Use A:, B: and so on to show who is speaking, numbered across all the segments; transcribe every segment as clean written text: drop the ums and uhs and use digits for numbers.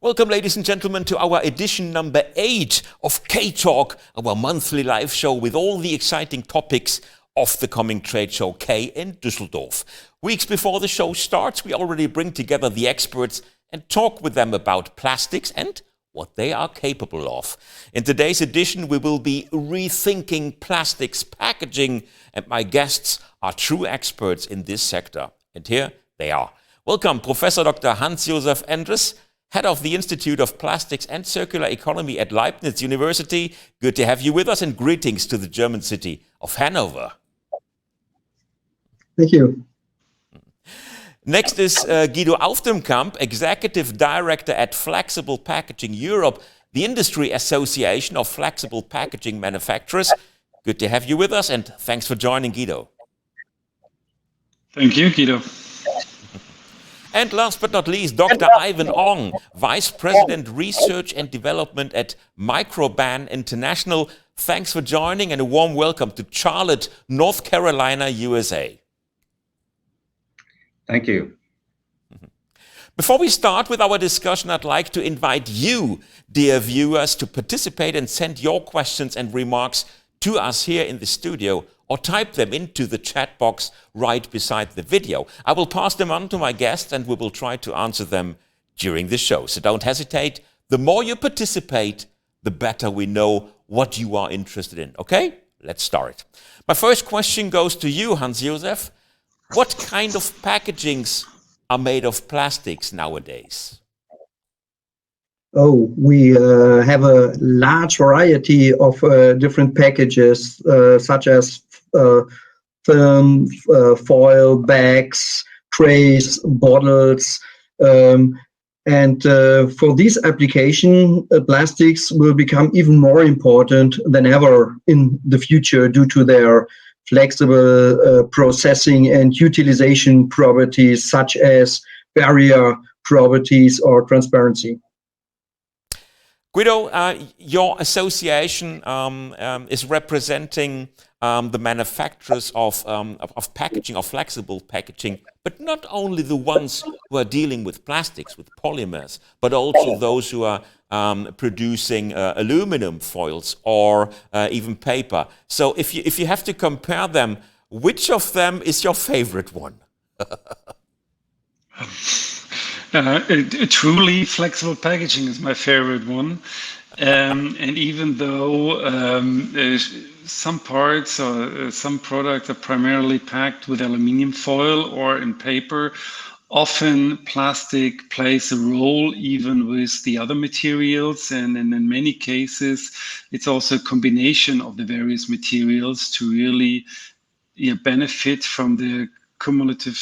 A: Welcome, ladies and gentlemen, to our edition number 8 of K-Talk, our monthly live show with all the exciting topics of the coming trade show K in Düsseldorf. Weeks before the show starts, we already bring together the experts and talk with them about plastics and what they are capable of. In today's edition, we will be rethinking plastics packaging, and my guests are true experts in this sector. And here they are. Welcome, Professor Dr. Hans-Josef Endres, Head of the Institute of Plastics and Circular Economy at Leibniz University. Good to have you with us, and greetings to the German city of Hanover.
B: Thank you.
A: Next is Guido Marschall, Executive Director at Flexible Packaging Europe, the industry association of flexible packaging manufacturers. Good to have you with us, and thanks for joining, Guido.
C: Thank you, Guido.
A: And last but not least, Dr. Ivan Ong, Vice President Research and Development at Microban International. Thanks for joining, and a warm welcome to Charlotte, North Carolina, USA.
D: Thank you.
A: Before we start with our discussion, I'd like to invite you, dear viewers, to participate and send your questions and remarks to us here in the studio, or type them into the chat box right beside the video. I will pass them on to my guests, and we will try to answer them during the show. So don't hesitate. The more you participate, the better we know what you are interested in. Okay, let's start. My first question goes to you, Hans-Josef. What kind of packagings are made of plastics nowadays?
B: Oh, we have a large variety of different packages, such as film, foil, bags, trays, bottles. And for this application, plastics will become even more important than ever in the future due to their flexible processing and utilization properties, such as barrier properties or transparency.
A: Guido, your association is representing the manufacturers of packaging, of flexible packaging, but not only the ones who are dealing with plastics, with polymers, but also those who are producing aluminum foils or even paper. So if you have to compare them, which of them is your favorite one?
C: Truly flexible packaging is my favorite one. And even though some parts or some products are primarily packed with aluminium foil or in paper, often plastic plays a role even with the other materials. And in many cases, it's also a combination of the various materials to really benefit from the cumulative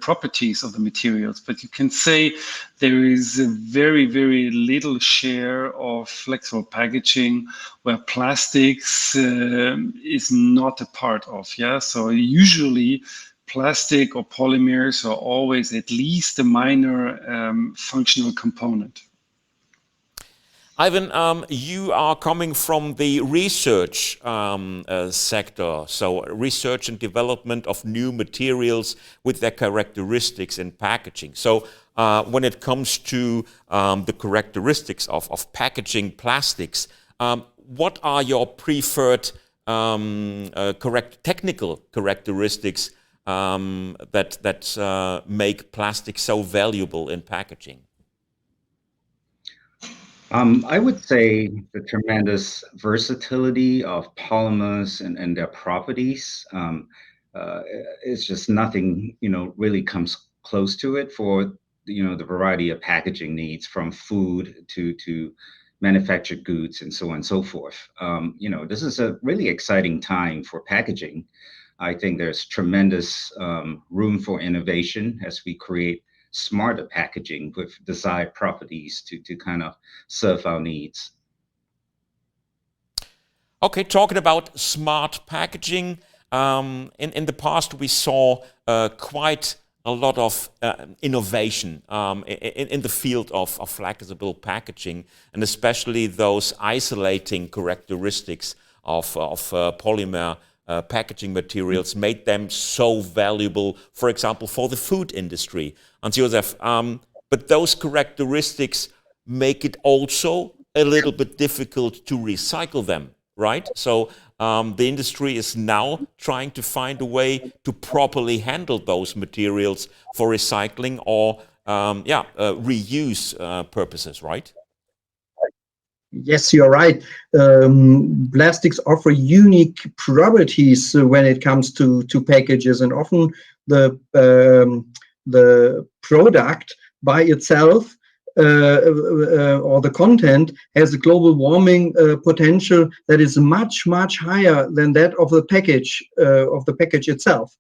C: properties of the materials. But you can say there is a very, very little share of flexible packaging where plastics is not a part of. So usually plastic or polymers are always at least a minor functional component.
A: Ivan, you are coming from the research sector, so research and development of new materials with their characteristics in packaging. So when it comes to the characteristics of packaging plastics, what are your preferred technical characteristics that make plastic so valuable in packaging?
D: I would say the tremendous versatility of polymers and their properties. It's just nothing, really comes close to it for, the variety of packaging needs, from food to manufactured goods and so on and so forth. This is a really exciting time for packaging. I think there's tremendous room for innovation as we create smarter packaging with desired properties to kind of serve our needs.
A: Okay, talking about smart packaging, in the past we saw quite a lot of innovation in the field of flexible packaging, and especially those isolating characteristics of polymer packaging materials made them so valuable, for example, for the food industry. Hans-Josef, but those characteristics make it also a little bit difficult to recycle them, right? So the industry is now trying to find a way to properly handle those materials for recycling or reuse purposes, right?
B: Yes, you're right. Plastics offer unique properties when it comes to packages, and often the product by itself or the content has a global warming potential that is much higher than that of the package itself.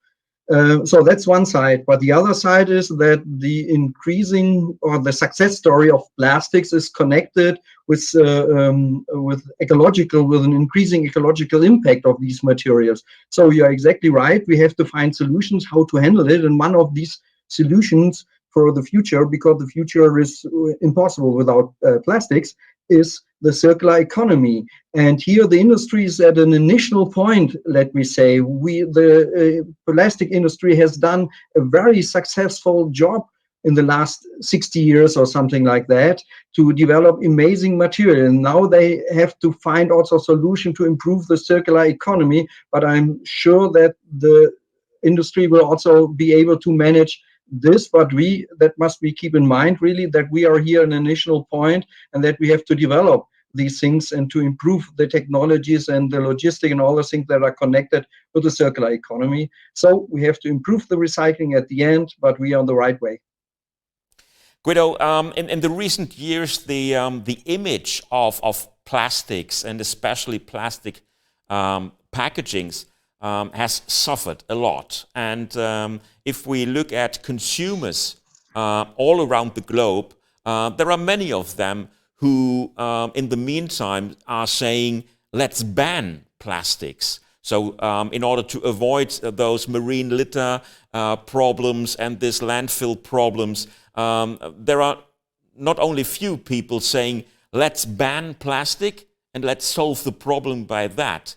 B: So that's one side, but the other side is that the increasing or the success story of plastics is connected with an increasing ecological impact of these materials. So you are exactly right. We have to find solutions how to handle it, and one of these solutions for the future, because the future is impossible without plastics, is the circular economy. And here the industry is at an initial point, let me say. The plastic industry has done a very successful job in the last 60 years or something like that to develop amazing material. And now they have to find also a solution to improve the circular economy. But I'm sure that the industry will also be able to manage this, but that must we keep in mind really, that we are here an initial point and that we have to develop these things and to improve the technologies and the logistic and all the things that are connected with the circular economy. So we have to improve the recycling at the end, but we are on the right way.
A: Guido, in the recent years, the image of plastics and especially plastic packagings has suffered a lot. And if we look at consumers all around the globe, there are many of them who, in the meantime, are saying, let's ban plastics. So in order to avoid those marine litter problems and this landfill problems, there are not only few people saying, let's ban plastic and let's solve the problem by that.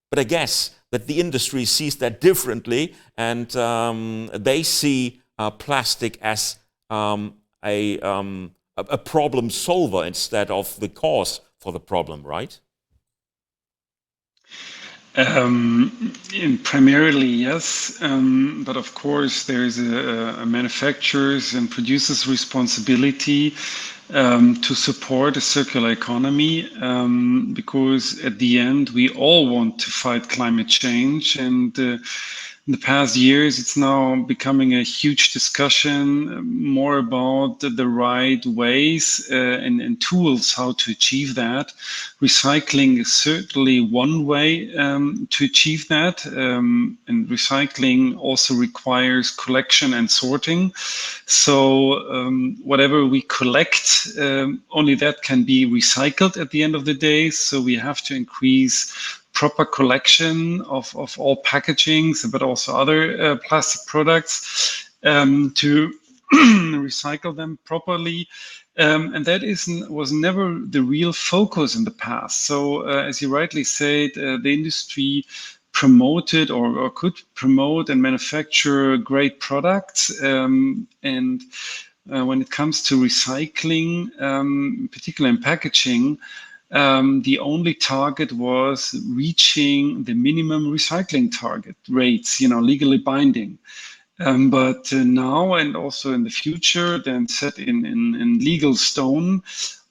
A: But I guess that the industry sees that differently, and they see plastic as a problem solver instead of the cause for the problem, right?
C: Primarily, yes, but of course there is a manufacturer's and producer's responsibility to support a circular economy, because at the end we all want to fight climate change, and in the past years it's now becoming a huge discussion more about the right ways and tools how to achieve that. Recycling is certainly one way to achieve that, and recycling also requires collection and sorting. So whatever we collect, only that can be recycled at the end of the day. So we have to increase proper collection of all packagings, but also other plastic products to recycle them properly. And that was never the real focus in the past. So as you rightly said, the industry promoted or could promote and manufacture great products. And when it comes to recycling, particularly in packaging, the only target was reaching the minimum recycling target rates, legally binding. But now and also in the future, then set in legal stone,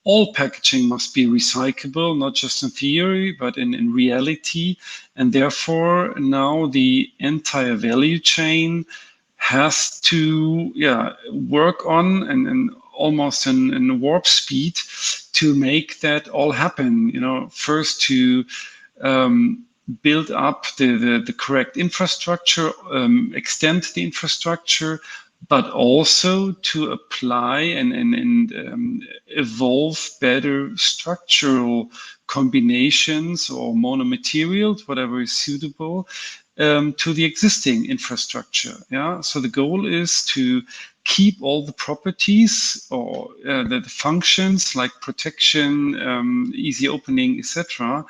C: all packaging must be recyclable, not just in theory, but in reality. And therefore, now the entire value chain has to work on and almost in warp speed to make that all happen. First to build up the correct infrastructure, extend the infrastructure, but also to apply and evolve better structural combinations or monomaterials, whatever is suitable, to the existing infrastructure. So the goal is to keep all the properties or the functions like protection, easy opening, etc.,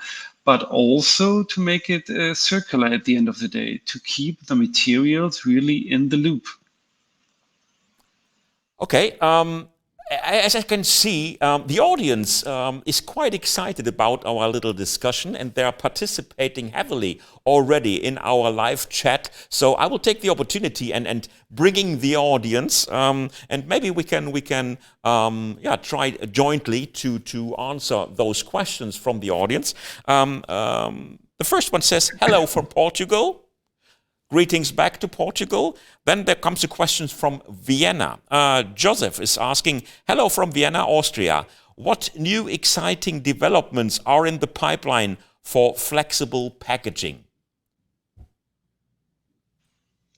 C: but also to make it circular at the end of the day, to keep the materials really in the loop.
A: Okay, as I can see, the audience is quite excited about our little discussion, and they are participating heavily already in our live chat. So I will take the opportunity and bringing the audience, and maybe we can try jointly to answer those questions from the audience. The first one says, "Hello from Portugal." Greetings back to Portugal. Then there comes a question from Vienna. Joseph is asking, "Hello from Vienna, Austria. What new exciting developments are in the pipeline for flexible packaging?"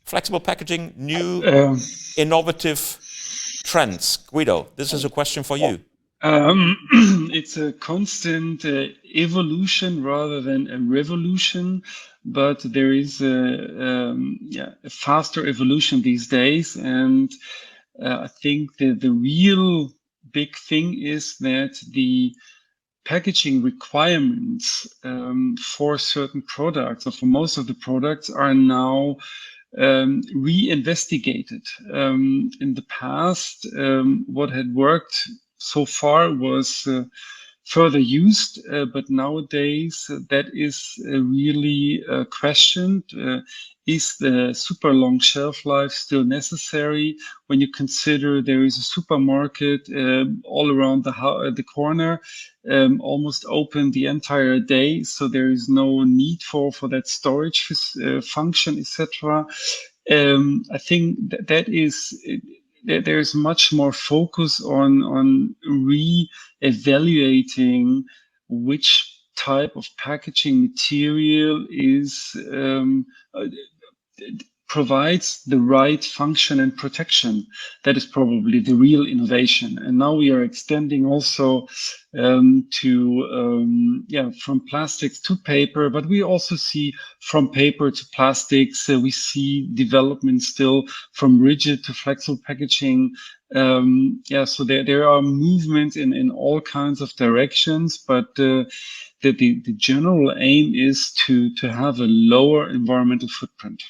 A: Flexible packaging, new innovative trends. Guido, this is a question for you.
C: It's a constant evolution rather than a revolution, but there is a faster evolution these days. And I think the real big thing is that the packaging requirements for certain products, or for most of the products, are now reinvestigated. In the past, what had worked so far was further used, but nowadays that is really questioned. Is the super long shelf life still necessary when you consider there is a supermarket all around the corner, almost open the entire day, so there is no need for that storage function, etc. I think that is there's much more focus on re-evaluating which type of packaging material is provides the right function and protection. That is probably the real innovation. And now we are extending also from plastics to paper, but we also see from paper to plastics. We see development still from rigid to flexible packaging. So there are movements in all kinds of directions, but the general aim is to have a lower environmental footprint.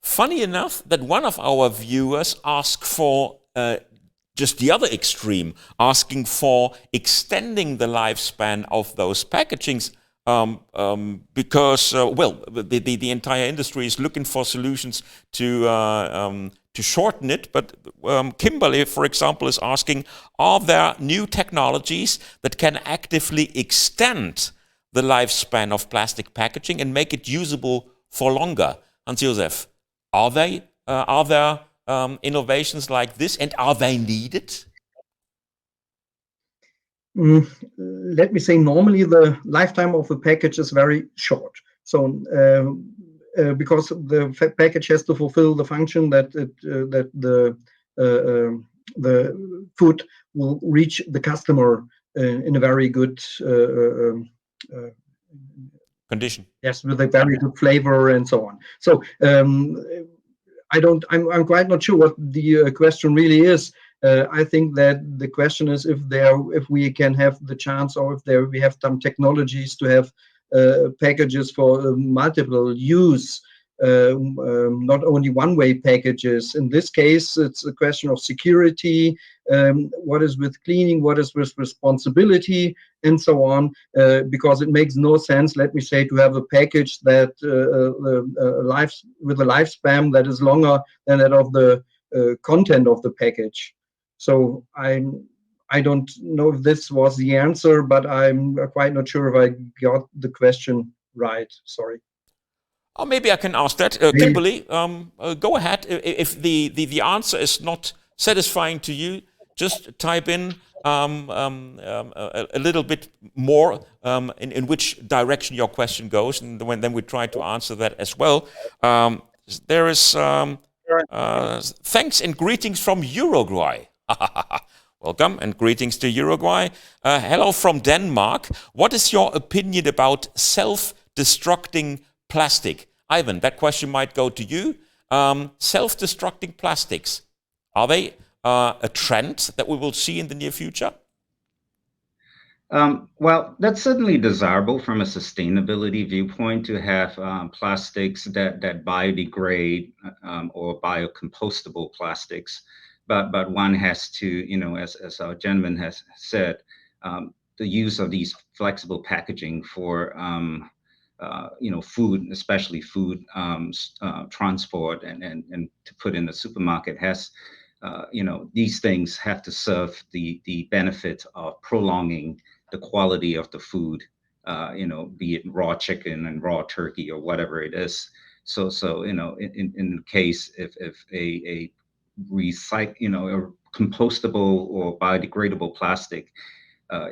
A: Funny enough that one of our viewers asked for just the other extreme, asking for extending the lifespan of those packagings because, the entire industry is looking for solutions to shorten it. But Kimberly, for example, is asking, are there new technologies that can actively extend the lifespan of plastic packaging and make it usable for longer? Hans-Josef, are there innovations like this, and are they needed?
B: Let me say, normally the lifetime of a package is very short. So because the package has to fulfill the function that the food will reach the customer in a very good
A: condition.
B: Yes, with a very good flavor and so on. So I'm quite not sure what the question really is. I think that the question is if we can have the chance, or if we have some technologies to have packages for multiple use, not only one-way packages. In this case, it's a question of security, what is with cleaning, what is with responsibility, and so on, because it makes no sense, let me say, to have a package that with a lifespan that is longer than that of the content of the package. So I don't know if this was the answer, but I'm quite not sure if I got the question right. Sorry.
A: Oh, maybe I can ask that. Kimberly, go ahead. If the answer is not satisfying to you, just type in a little bit more in which direction your question goes, and then we try to answer that as well. There is thanks and greetings from Uruguay. Welcome and greetings to Uruguay. Hello from Denmark. What is your opinion about self-destructing plastic? Ivan, that question might go to you. Self-destructing plastics, are they a trend that we will see in the near future?
D: Well, that's certainly desirable from a sustainability viewpoint to have plastics that biodegrade or biocompostable plastics. but one has to, you know, as our gentleman has said, the use of these flexible packaging for you know, food, especially food transport and to put in the supermarket has, you know, these things have to serve the benefit of prolonging the quality of the food, you know, be it raw chicken and raw turkey or whatever it is. So you know, in the case if a recycle, you know, a compostable or biodegradable plastic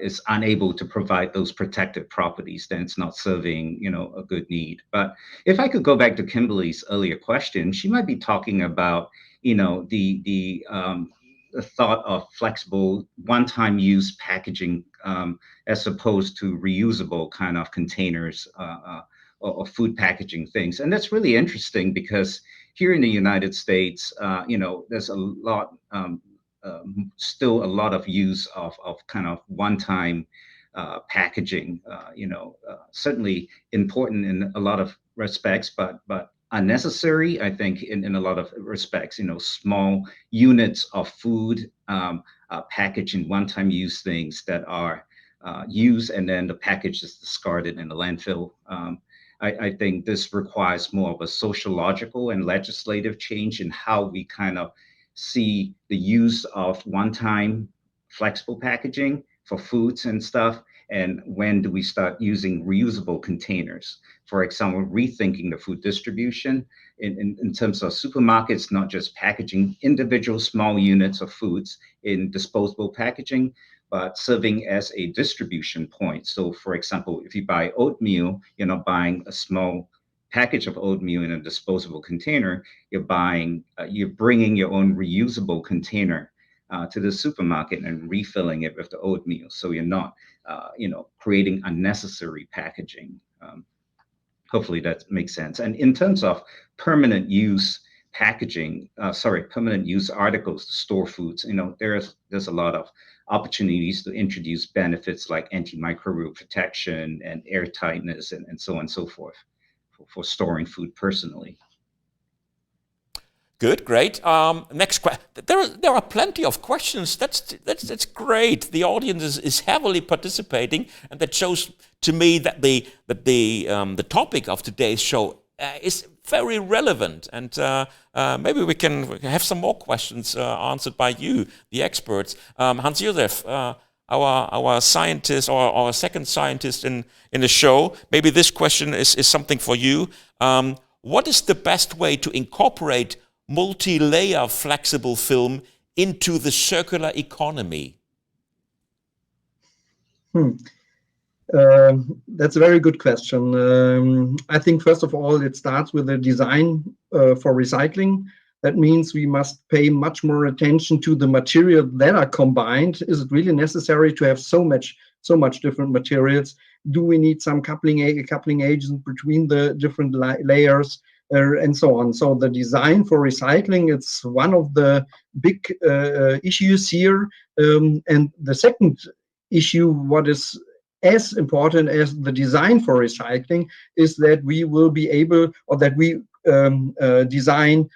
D: is unable to provide those protective properties, then it's not serving, you know, a good need. But if I could go back to Kimberly's earlier question, she might be talking about, you know, the thought of flexible one-time use packaging as opposed to reusable kind of containers or food packaging things. And that's really interesting because here in the United States, you know, there's a lot, still a lot of use of kind of one-time packaging, you know, certainly important in a lot of respects, but unnecessary, I think, in a lot of respects. You know, small units of food packaged in one-time use things that are used and then the package is discarded in the landfill. I think this requires more of a sociological and legislative change in how we kind of see the use of one-time flexible packaging for foods and stuff, and when do we start using reusable containers? For example, rethinking the food distribution in terms of supermarkets, not just packaging individual small units of foods in disposable packaging, but serving as a distribution point. So for example, if you buy oatmeal, you're not buying a small package of oatmeal in a disposable container, you're bringing your own reusable container to the supermarket and refilling it with the oatmeal. So you're not, you know, creating unnecessary packaging. Hopefully that makes sense. And in terms of permanent use packaging, permanent use articles to store foods, you know, there's a lot of opportunities to introduce benefits like antimicrobial protection and airtightness and so on and so forth for storing food personally.
A: Good, great. Next question. There are plenty of questions. That's great. The audience is heavily participating, and that shows to me that the topic of today's show is very relevant. And maybe we can have some more questions answered by you, the experts. Hans-Josef, our scientist or our second scientist in the show. Maybe this question is something for you. What is the best way to incorporate multi-layer flexible film into the circular economy?
B: That's a very good question. I think first of all, it starts with the design for recycling. That means we must pay much more attention to the material that are combined. Is it really necessary to have so much different materials? Do we need some coupling agents between the different layers and so on? So the design for recycling, it's one of the big issues here. And the second issue, what is as important as the design for recycling, is that we will be able, or that we design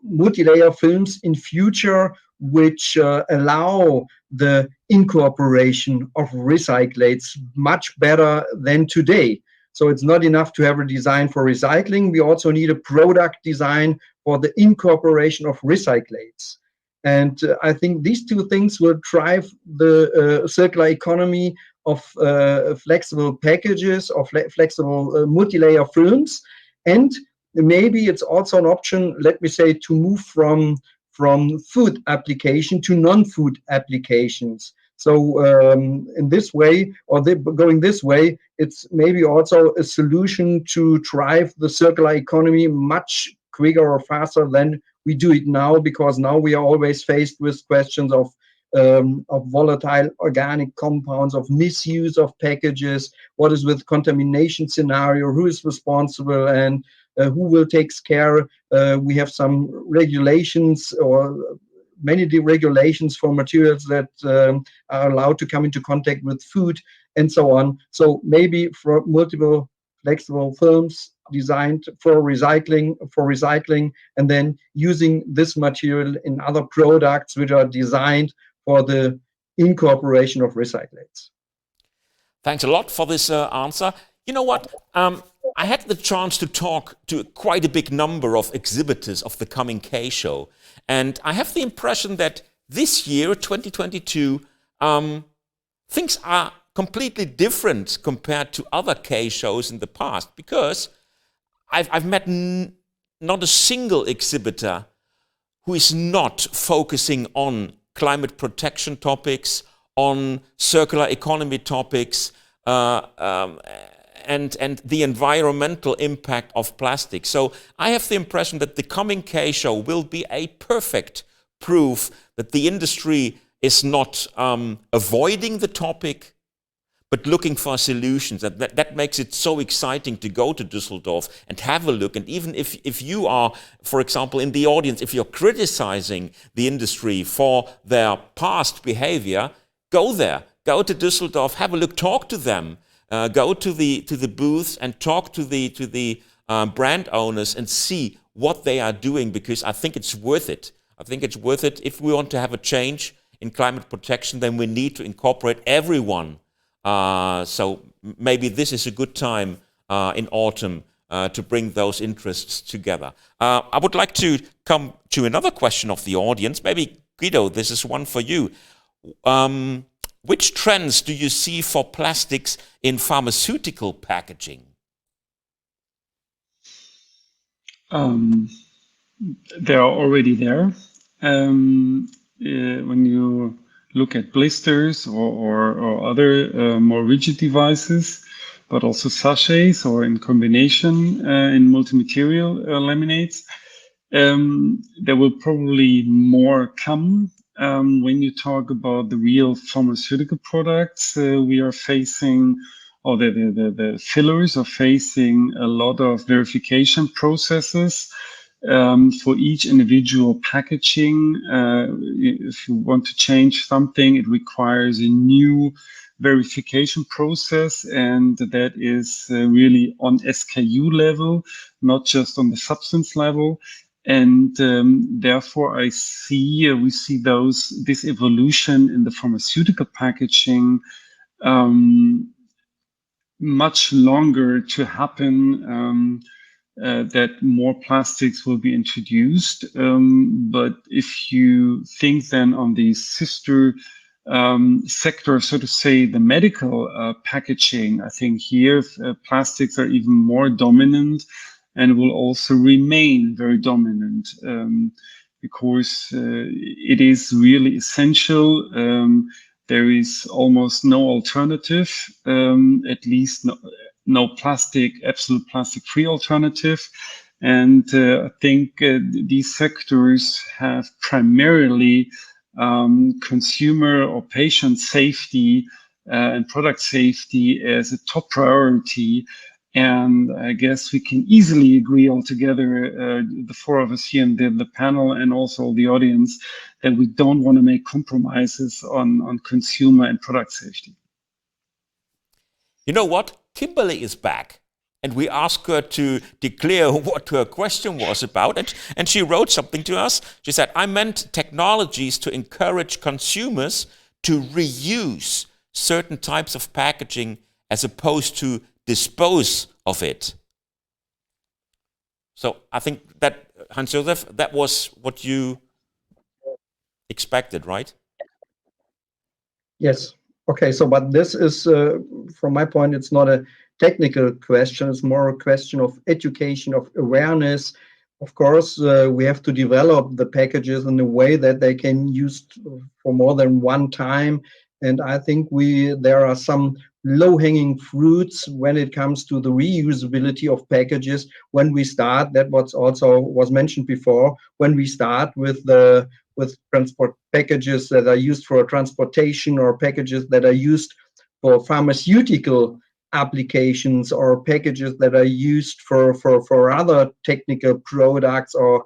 B: multi-layer films in future which allow the incorporation of recyclates much better than today. So it's not enough to have a design for recycling. We also need a product design for the incorporation of recyclates. And I think these two things will drive the circular economy of flexible packages, or flexible multi-layer films. And maybe it's also an option, let me say, to move from food application to non-food applications. So in this way, or going this way, it's maybe also a solution to drive the circular economy much quicker or faster than we do it now, because now we are always faced with questions of volatile organic compounds, of misuse of packages, what is with contamination scenario, who is responsible, and who will take care. We have some regulations, or many regulations for materials that are allowed to come into contact with food and so on. So maybe for multiple flexible films, designed for recycling, and then using this material in other products which are designed for the incorporation of recyclates.
A: Thanks a lot for this answer. You know what? I had the chance to talk to quite a big number of exhibitors of the coming K show, and I have the impression that this year, 2022, things are completely different compared to other K shows in the past, because I've met not a single exhibitor who is not focusing on climate protection topics, on circular economy topics, and the environmental impact of plastic. So I have the impression that the coming K show will be a perfect proof that the industry is not avoiding the topic, but looking for solutions. That makes it so exciting to go to Düsseldorf and have a look. And even if you are, for example, in the audience, if you're criticizing the industry for their past behavior, go there. Go to Düsseldorf, have a look, talk to them. Go to the booths and talk to the brand owners and see what they are doing, because I think it's worth it. I think it's worth it. If we want to have a change in climate protection, then we need to incorporate everyone. So maybe this is a good time in autumn to bring those interests together. I would like to come to another question of the audience. Maybe, Guido, this is one for you. Which trends do you see for plastics in pharmaceutical packaging?
C: They are already there. When you look at blisters or other more rigid devices, but also sachets or in combination in multi-material laminates, there will probably more come. When you talk about the real pharmaceutical products, we are facing, or the fillers are facing a lot of verification processes for each individual packaging. If you want to change something, it requires a new verification process, and that is really on SKU level, not just on the substance level. And therefore, we see this evolution in the pharmaceutical packaging much longer to happen. That more plastics will be introduced. But if you think then on the sister sector, so to say, the medical packaging, I think here plastics are even more dominant and will also remain very dominant because it is really essential. There is almost no alternative, at least no absolute plastic-free alternative. And I think these sectors have primarily consumer or patient safety and product safety as a top priority. And I guess we can easily agree all together, the four of us here in the panel and also the audience, that we don't want to make compromises on consumer and product safety.
A: You know what? Kimberly is back. And we asked her to declare what her question was about. And she wrote something to us. She said, I meant technologies to encourage consumers to reuse certain types of packaging as opposed to dispose of it. So I think that, Hans-Josef, that was what you expected, right?
B: Yes. Okay. So, but this is, from my point, it's not a technical question. It's more a question of education, of awareness. Of course, we have to develop the packages in a way that they can use for more than one time. And I think there are some low-hanging fruits when it comes to the reusability of packages. When we start, that was mentioned before, when we start with transport packages that are used for transportation, or packages that are used for pharmaceutical applications, or packages that are used for other technical products or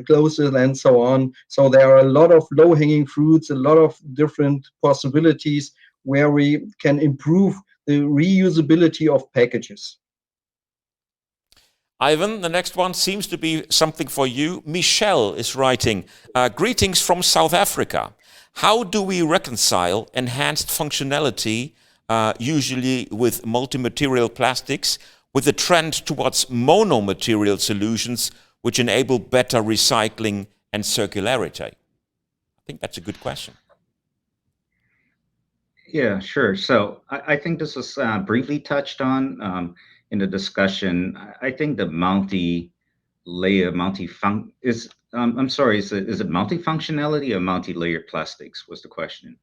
B: clothes and so on. So there are a lot of low-hanging fruits, a lot of different possibilities where we can improve the reusability of packages.
A: Ivan, the next one seems to be something for you. Michelle is writing, greetings from South Africa. How do we reconcile enhanced functionality, usually with multi-material plastics, with the trend towards mono-material solutions which enable better recycling and circularity? I think that's a good question.
D: Yeah, sure. So I think this was briefly touched on in the discussion. I think the multi-layer, is, I'm sorry, is it multifunctionality or multi-layered plastics was the question?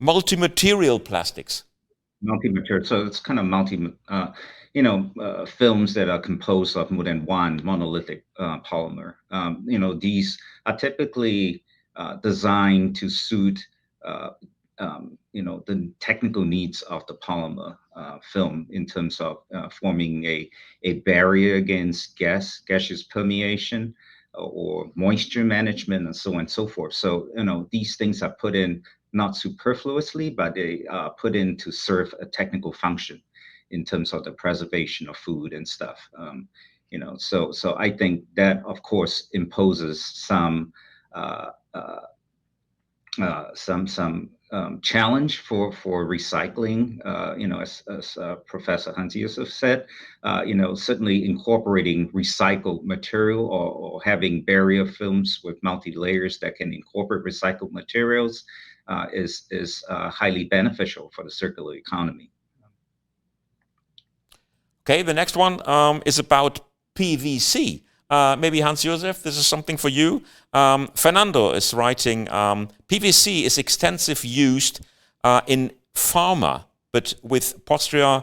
A: Multi-material plastics.
D: Multi-material. So it's kind of films that are composed of more than one monolithic polymer. These are typically designed to suit the technical needs of the polymer film in terms of forming a barrier against gaseous permeation or moisture management and so on and so forth. So, these things are put in not superfluously, but they are put in to serve a technical function in terms of the preservation of food and stuff. So I think that, of course, imposes some challenge for recycling. As Professor Hans-Josef said, certainly incorporating recycled material or having barrier films with multi-layers that can incorporate recycled materials is highly beneficial for the circular economy.
A: Okay, the next one is about PVC. Maybe Hans-Josef, this is something for you. Fernando is writing, PVC is extensive used in pharma, but with posterior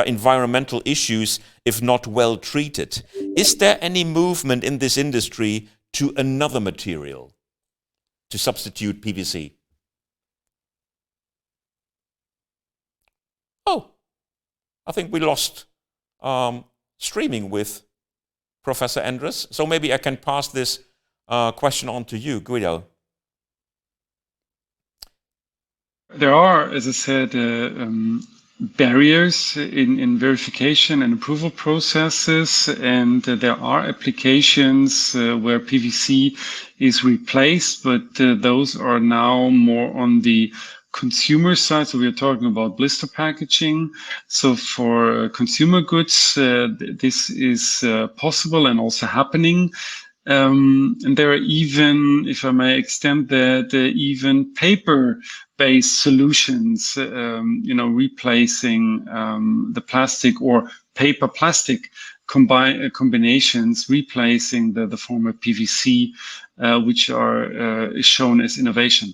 A: environmental issues if not well treated. Is there any movement in this industry to another material to substitute PVC? Oh, I think we lost streaming with Professor Endres. So maybe I can pass this question on to you, Guido.
C: There are, as I said, barriers in verification and approval processes, and there are applications where PVC is replaced, but those are now more on the consumer side. So we are talking about blister packaging. So for consumer goods, this is possible and also happening. And there are even, if I may extend that, even paper-based solutions, replacing the plastic or paper-plastic combinations, replacing the former PVC, which are shown as innovation.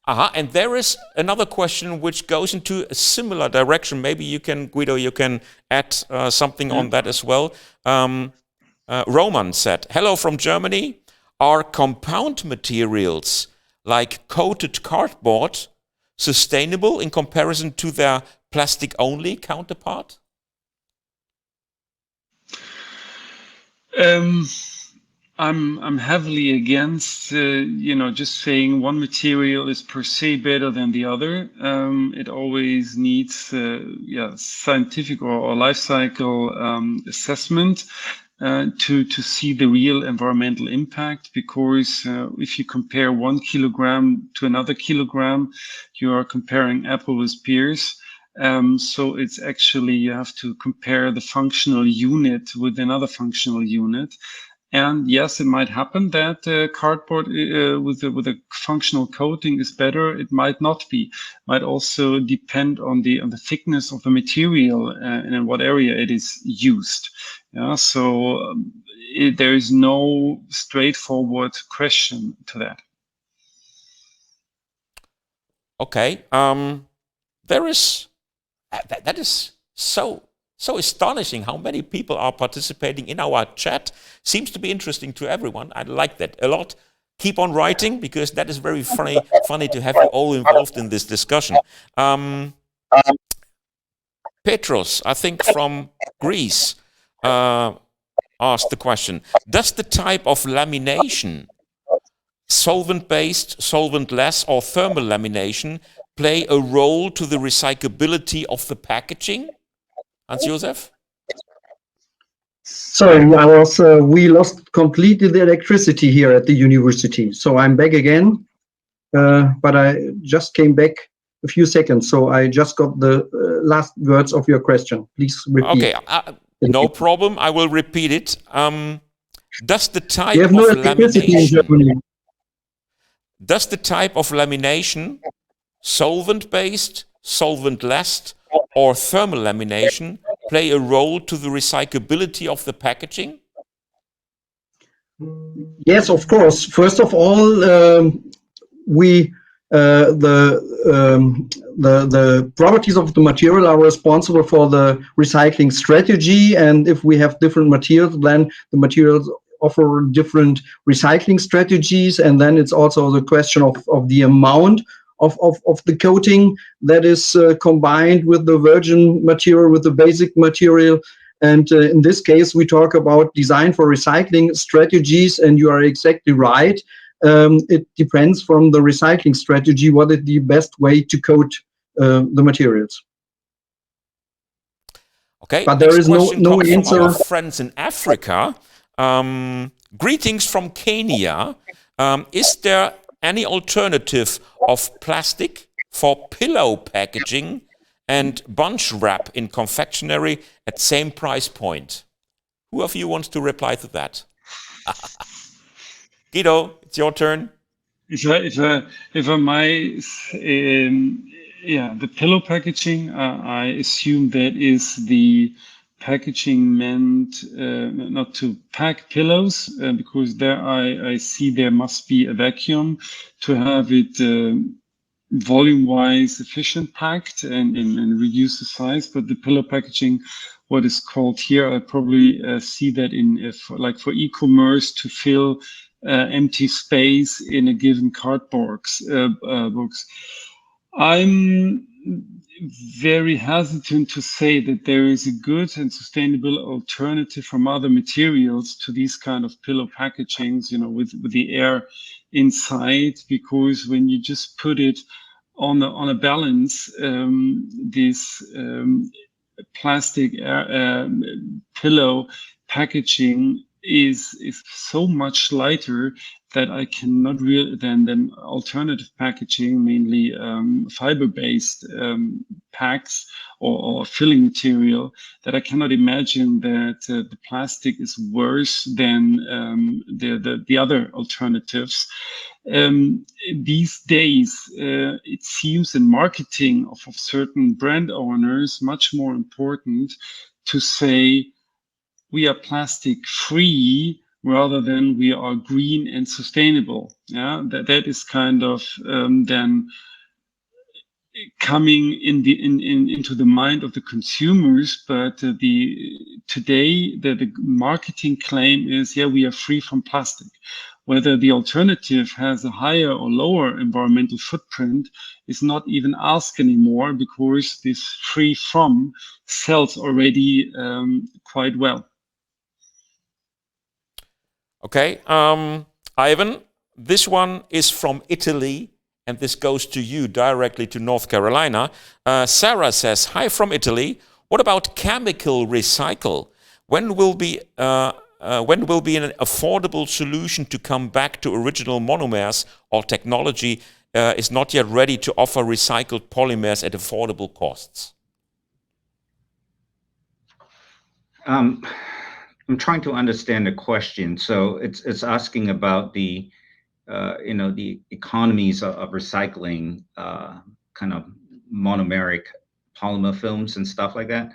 A: And there is another question which goes into a similar direction. Maybe you can, Guido, you can add something on that as well. Roman said, hello from Germany. Are compound materials like coated cardboard sustainable in comparison to their plastic-only counterpart?
C: I'm heavily against, just saying one material is per se better than the other. It always needs, scientific or life cycle assessment to see the real environmental impact. Because if you compare 1 kilogram to another kilogram, you are comparing apple with pears. So it's actually, you have to compare the functional unit with another functional unit. And yes, it might happen that cardboard with a functional coating is better. It might not be. Might also depend on the thickness of the material and in what area it is used. Yeah, so there is no straightforward question to that.
A: Okay, there is that is so astonishing how many people are participating in our chat. Seems to be interesting to everyone. I like that a lot. Keep on writing, because that is very funny to have you all involved in this discussion. Petros, I think from Greece, asked the question, does the type of lamination, solvent-based, solvent-less, or thermal lamination, play a role to the recyclability of the packaging? Hans-Josef?
B: Sorry, we lost completely the electricity here at the university. So I'm back again, but I just came back a few seconds. So I just got the last words of your question. Please repeat.
A: Okay, no problem. I will repeat it. Does the type
B: We have
A: of
B: no electricity in
A: lamination,
B: Germany.
A: does the type of lamination, solvent-based, solvent-less, or thermal lamination, play a role to the recyclability of the packaging?
B: Yes, of course. First of all, we the properties of the material are responsible for the recycling strategy, and if we have different materials, then the materials offer different recycling strategies, and then it's also the question of the amount of the coating that is combined with the virgin material, with the basic material. And in this case, we talk about design for recycling strategies, and you are exactly right. It depends from the recycling strategy what is the best way to coat the materials.
A: Okay,
B: but there is no
A: comes
B: answer
A: from our friends in Africa. Greetings from Kenya. Is there any alternative of plastic for pillow packaging and bunch wrap in confectionery at same price point? Who of you wants to reply to that? Guido, it's your turn.
C: If I might, yeah, the pillow packaging, I assume that is the packaging meant not to pack pillows, because there I see there must be a vacuum to have it volume-wise efficient packed and reduce the size. But the pillow packaging, what is called here, I probably see that in like for e-commerce to fill empty space in a given card box. I'm very hesitant to say that there is a good and sustainable alternative from other materials to these kind of pillow packagings, you know, with the air inside, because when you just put it on a balance, this plastic pillow packaging is so much lighter that I cannot really than alternative packaging, mainly fiber-based packs or filling material, that I cannot imagine that the plastic is worse than the other alternatives. These days, it seems in marketing of certain brand owners much more important to say we are plastic free rather than we are green and sustainable. Yeah, that is kind of then coming into the mind of the consumers. But today the marketing claim is, yeah, we are free from plastic. Whether the alternative has a higher or lower environmental footprint is not even asked anymore, because this free from sells already quite well.
A: Okay, Ivan, this one is from Italy, and this goes to you directly to North Carolina. Sarah says, hi from Italy. What about chemical recycle? When will be an affordable solution to come back to original monomers, or technology is not yet ready to offer recycled polymers at affordable costs?
D: I'm trying to understand the question. So it's asking about the the economies of recycling kind of monomeric polymer films and stuff like that.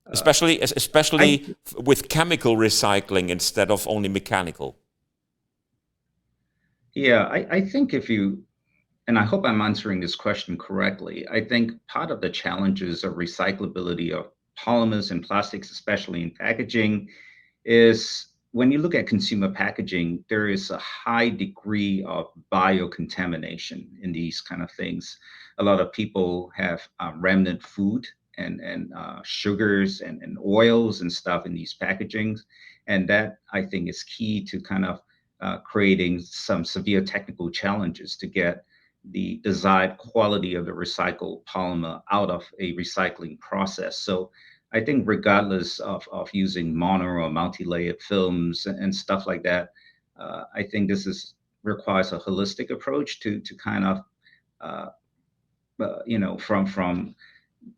A: Especially with chemical recycling instead of only mechanical.
D: Yeah, I think and I hope I'm answering this question correctly. I think part of the challenges of recyclability of polymers and plastics, especially in packaging, is when you look at consumer packaging, there is a high degree of biocontamination in these kind of things. A lot of people have remnant food and sugars and oils and stuff in these packagings. And that, I think, is key to kind of creating some severe technical challenges to get the desired quality of the recycled polymer out of a recycling process. So I think regardless of using mono or multi-layered films and stuff like that, I think this requires a holistic approach to kind of from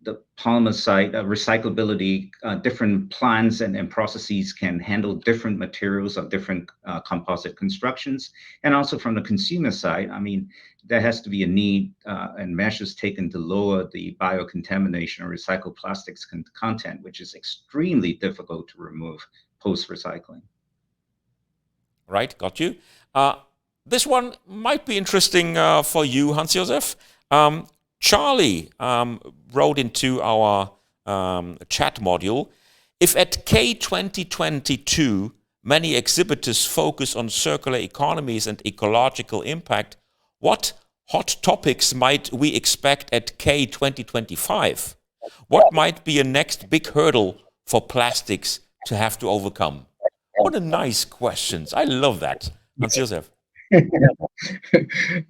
D: the polymer side, recyclability, different plants and processes can handle different materials of different composite constructions. And also from the consumer side, I mean, there has to be a need and measures taken to lower the biocontamination or recycled plastics content, which is extremely difficult to remove post-recycling.
A: Right, got you. This one might be interesting for you, Hans-Josef. Charlie wrote into our chat module, if at K 2022 many exhibitors focus on circular economies and ecological impact, what hot topics might we expect at K 2025? What might be a next big hurdle for plastics to have to overcome? What a nice questions. I love that. Hans-Josef.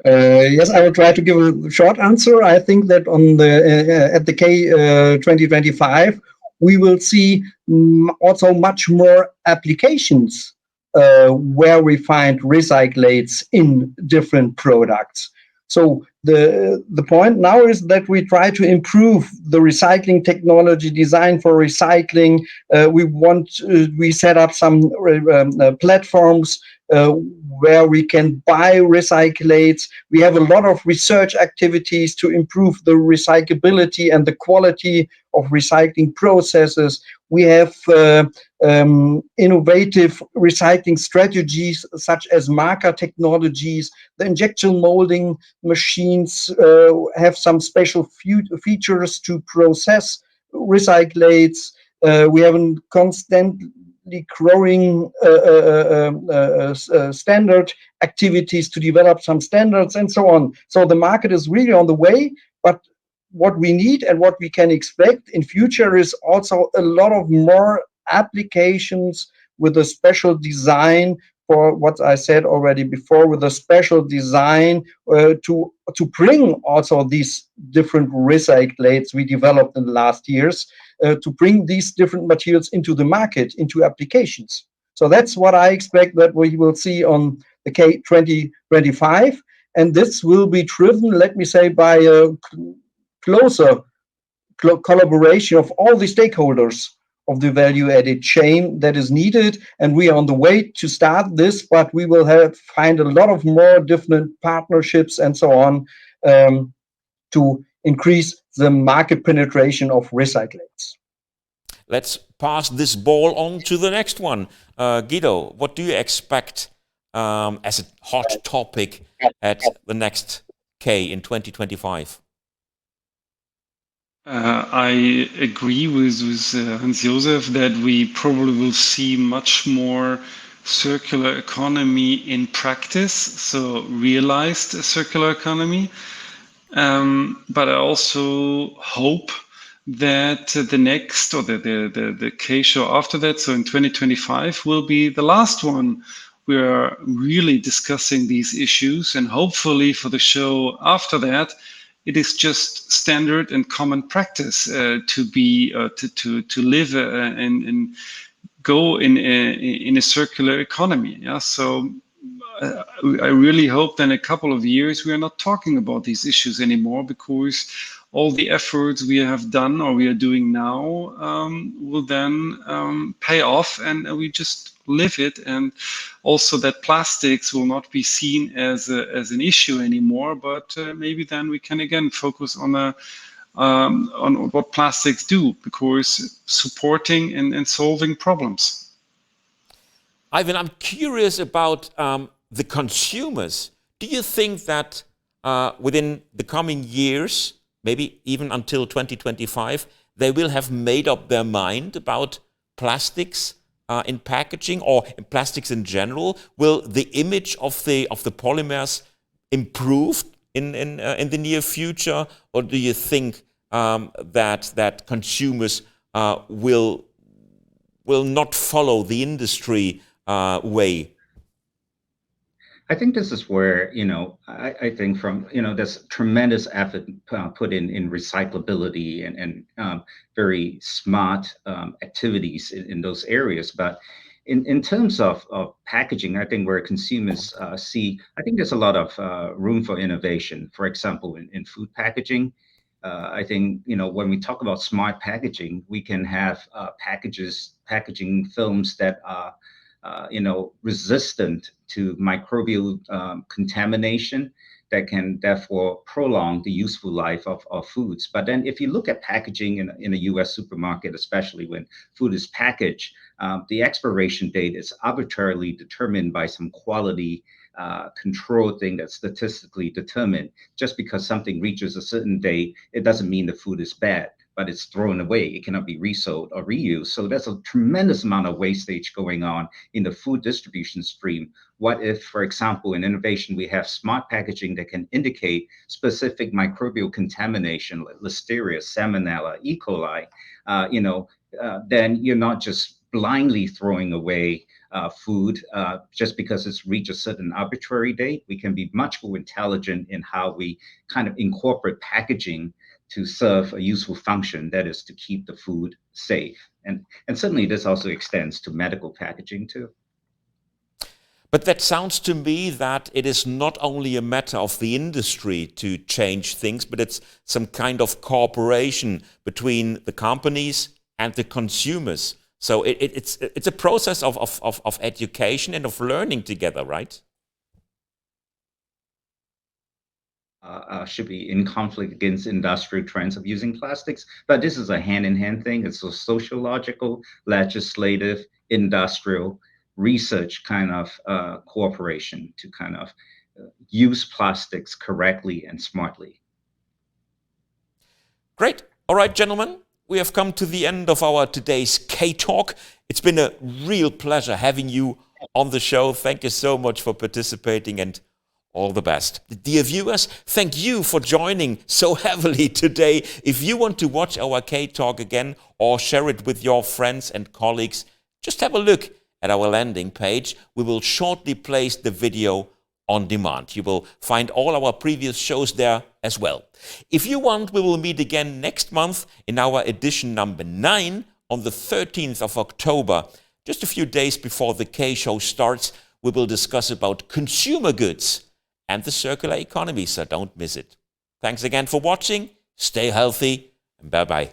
B: Yes, I will try to give a short answer. I think that on the at the K 2025, we will see also much more applications where we find recyclates in different products. So the point now is that we try to improve the recycling technology design for recycling. We set up some platforms where we can buy recyclates. We have a lot of research activities to improve the recyclability and the quality of recycling processes. We have innovative recycling strategies such as marker technologies. The injection molding machines have some special features to process recyclates. We have a constantly growing standard activities to develop some standards and so on. So the market is really on the way, but what we need and what we can expect in future is also a lot of more applications with a special design for what I said already before, with a special design to bring also these different recyclates we developed in the last years, to bring these different materials into the market, into applications. So that's what I expect that we will see on the K 2025. And this will be driven, let me say, by a closer collaboration of all the stakeholders of the value-added chain that is needed. And we are on the way to start this, but we will find a lot of more different partnerships and so on to increase the market penetration of recyclates.
A: Let's pass this ball on to the next one. Guido, what do you expect as a hot topic at the next K in 2025?
C: I agree with Hans-Josef that we probably will see much more circular economy in practice, so realized circular economy. But I also hope that the next or the K show after that, so in 2025, will be the last one. We are really discussing these issues, and hopefully for the show after that, it is just standard and common practice to live and go in a circular economy. Yeah, so I really hope that in a couple of years we are not talking about these issues anymore, because all the efforts we have done or we are doing now will then pay off, and we just live it. And also that plastics will not be seen as an issue anymore, but maybe then we can again focus on what plastics do, because supporting and solving problems.
A: Ivan, I'm curious about the consumers. Do you think that within the coming years, maybe even until 2025, they will have made up their mind about plastics in packaging or in plastics in general? Will the image of the polymers improve in the near future, or do you think that consumers will not follow the industry way?
D: I think this is where, I think from, there's tremendous effort put in recyclability and very smart activities in those areas. But in terms of packaging, I think where consumers I think there's a lot of room for innovation. For example, in food packaging, I think, when we talk about smart packaging, we can have packaging films that are resistant to microbial contamination that can therefore prolong the useful life of foods. But then if you look at packaging in a US supermarket, especially when food is packaged, the expiration date is arbitrarily determined by some quality control thing that's statistically determined. Just because something reaches a certain date, it doesn't mean the food is bad, but it's thrown away. It cannot be resold or reused. So there's a tremendous amount of wastage going on in the food distribution stream. What if, for example, in innovation, we have smart packaging that can indicate specific microbial contamination, like Listeria, Salmonella, E. coli, then you're not just blindly throwing away food just because it's reached a certain arbitrary date. We can be much more intelligent in how we kind of incorporate packaging to serve a useful function, that is to keep the food safe. And certainly this also extends to medical packaging too.
A: But that sounds to me that it is not only a matter of the industry to change things, but it's some kind of cooperation between the companies and the consumers. So it's a process of education and of learning together, right?
D: Should be in conflict against industrial trends of using plastics. But this is a hand-in-hand thing. It's a sociological, legislative, industrial, research kind of cooperation to kind of use plastics correctly and smartly.
A: Great. All right, gentlemen. We have come to the end of our today's K-Talk. It's been a real pleasure having you on the show. Thank you so much for participating and all the best. Dear viewers, thank you for joining so heavily today. If you want to watch our K-Talk again or share it with your friends and colleagues, just have a look at our landing page. We will shortly place the video on demand. You will find all our previous shows there as well. If you want, we will meet again next month in our edition number 9 on the 13th of October. Just a few days before the K-Show starts, we will discuss about consumer goods and the circular economy, so don't miss it. Thanks again for watching, stay healthy, and bye-bye.